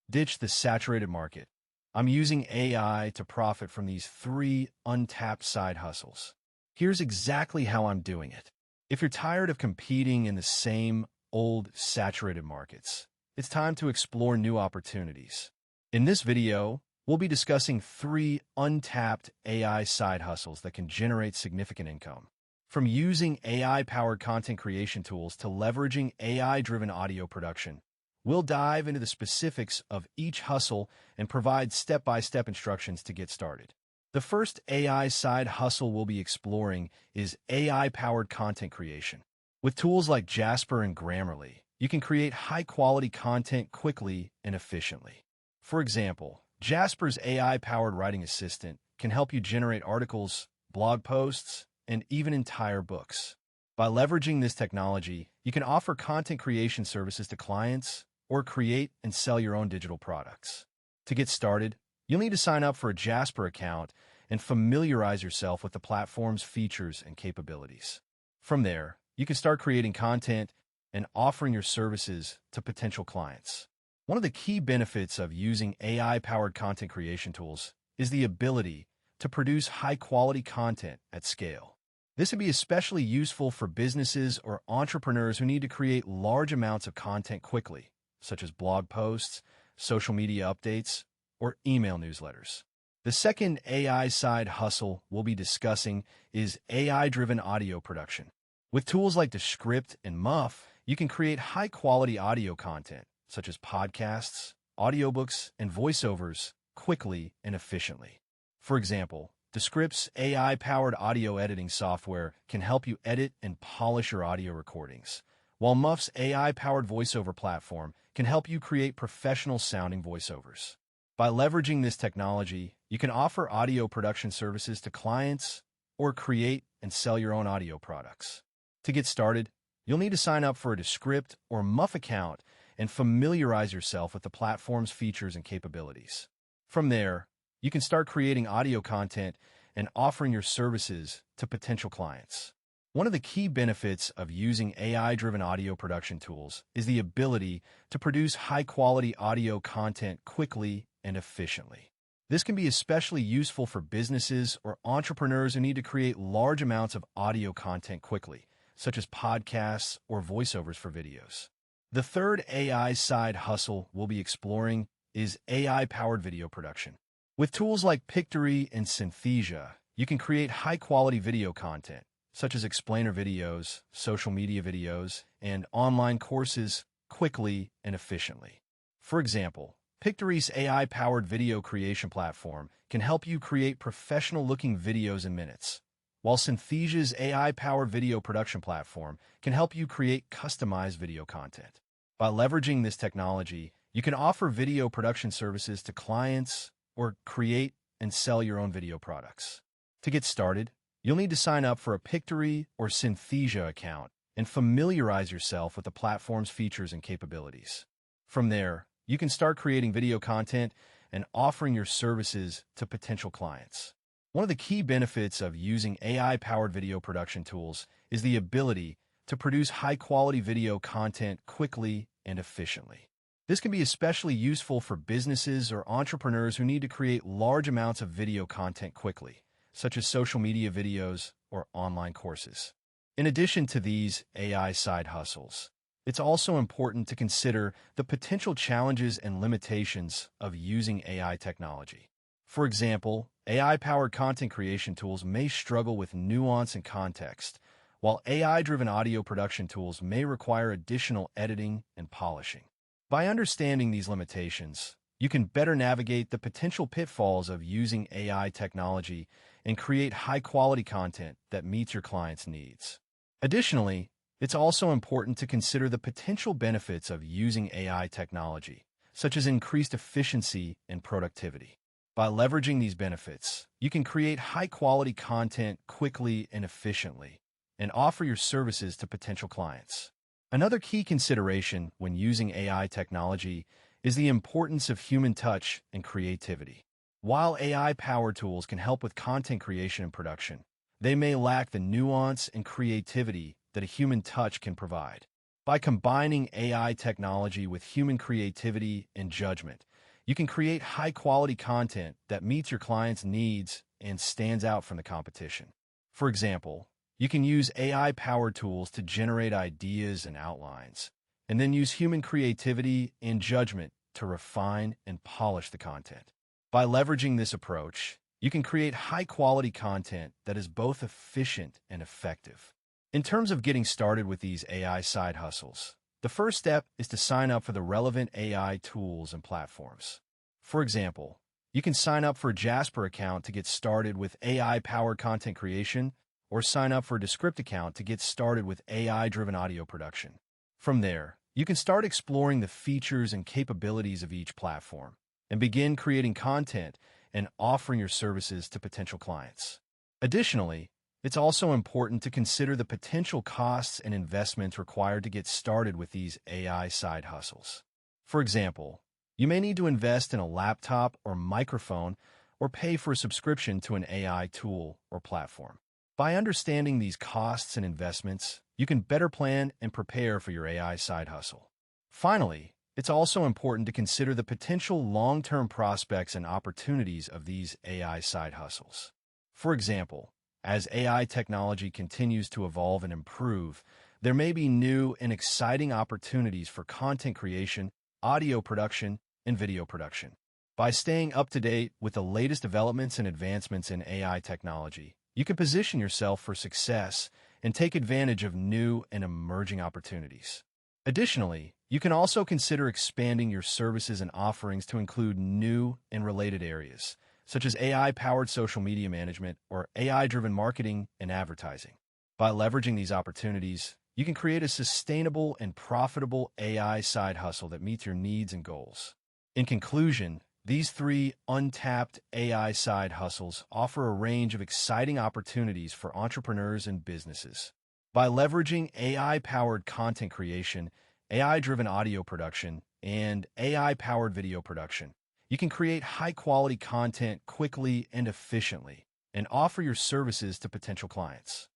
Ditch the saturated market. I'm using AI to profit from these 3 untapped side hustles. Here's exactly how I'm doing it. If you're tired of competing in the same old saturated markets, it's time to explore new opportunities. In this video, we'll be discussing 3 untapped AI side hustles that can generate significant income. From using AI-powered content creation tools to leveraging AI-driven audio production, we'll dive into the specifics of each hustle and provide step-by-step instructions to get started. The first AI side hustle we'll be exploring is AI-powered content creation. With tools like Jasper and Grammarly, you can create high-quality content quickly and efficiently. For example, Jasper's AI-powered writing assistant can help you generate articles, blog posts, and even entire books. By leveraging this technology, you can offer content creation services to clients or create and sell your own digital products. To get started, you'll need to sign up for a Jasper account and familiarize yourself with the platform's features and capabilities. From there, you can start creating content and offering your services to potential clients. One of the key benefits of using AI-powered content creation tools is the ability to produce high-quality content at scale. This would be especially useful for businesses or entrepreneurs who need to create large amounts of content quickly, such as blog posts, social media updates, or email newsletters. The second AI side hustle we'll be discussing is AI-driven audio production. With tools like Descript and Muff, you can create high-quality audio content, such as podcasts, audiobooks, and voiceovers, quickly and efficiently. For example, Descript's AI-powered audio editing software can help you edit and polish your audio recordings, while Muff's AI-powered voiceover platform can help you create professional-sounding voiceovers. By leveraging this technology, you can offer audio production services to clients or create and sell your own audio products. To get started, you'll need to sign up for a Descript or Muff account and familiarize yourself with the platform's features and capabilities. From there, you can start creating audio content and offering your services to potential clients. One of the key benefits of using AI-driven audio production tools is the ability to produce high-quality audio content quickly and efficiently. This can be especially useful for businesses or entrepreneurs who need to create large amounts of audio content quickly, such as podcasts or voiceovers for videos. The third AI side hustle we'll be exploring is AI-powered video production. With tools like Pictory and Synthesia, you can create high-quality video content, such as explainer videos, social media videos, and online courses quickly and efficiently. For example, Pictory's AI-powered video creation platform can help you create professional-looking videos in minutes, while Synthesia's AI-powered video production platform can help you create customized video content. By leveraging this technology, you can offer video production services to clients or create and sell your own video products. To get started, you'll need to sign up for a Pictory or Synthesia account and familiarize yourself with the platform's features and capabilities. From there, you can start creating video content and offering your services to potential clients. One of the key benefits of using AI-powered video production tools is the ability to produce high-quality video content quickly and efficiently. This can be especially useful for businesses or entrepreneurs who need to create large amounts of video content quickly, such as social media videos or online courses. In addition to these AI side hustles, it's also important to consider the potential challenges and limitations of using AI technology. For example, AI-powered content creation tools may struggle with nuance and context, while AI-driven audio production tools may require additional editing and polishing. By understanding these limitations, you can better navigate the potential pitfalls of using AI technology and create high-quality content that meets your clients' needs. Additionally, it's also important to consider the potential benefits of using AI technology, such as increased efficiency and productivity. By leveraging these benefits, you can create high-quality content quickly and efficiently and offer your services to potential clients. Another key consideration when using AI technology is the importance of human touch and creativity. While AI-powered tools can help with content creation and production, they may lack the nuance and creativity that a human touch can provide. By combining AI technology with human creativity and judgment, you can create high-quality content that meets your clients' needs and stands out from the competition. For example, you can use AI-powered tools to generate ideas and outlines, and then use human creativity and judgment to refine and polish the content. By leveraging this approach, you can create high-quality content that is both efficient and effective. In terms of getting started with these AI side hustles, the first step is to sign up for the relevant AI tools and platforms. For example, you can sign up for a Jasper account to get started with AI-powered content creation, or sign up for a Descript account to get started with AI-driven audio production. From there, you can start exploring the features and capabilities of each platform and begin creating content and offering your services to potential clients. Additionally, it's also important to consider the potential costs and investments required to get started with these AI side hustles. For example, you may need to invest in a laptop or microphone or pay for a subscription to an AI tool or platform. By understanding these costs and investments, you can better plan and prepare for your AI side hustle. Finally, it's also important to consider the potential long-term prospects and opportunities of these AI side hustles. For example, as AI technology continues to evolve and improve, there may be new and exciting opportunities for content creation, audio production, and video production. By staying up to date with the latest developments and advancements in AI technology, you can position yourself for success and take advantage of new and emerging opportunities. Additionally, you can also consider expanding your services and offerings to include new and related areas, such as AI-powered social media management or AI-driven marketing and advertising. By leveraging these opportunities, you can create a sustainable and profitable AI side hustle that meets your needs and goals. In conclusion, these three untapped AI side hustles offer a range of exciting opportunities for entrepreneurs and businesses. By leveraging AI-powered content creation, AI-driven audio production, and AI-powered video production, you can create high-quality content quickly and efficiently and offer your services to potential clients.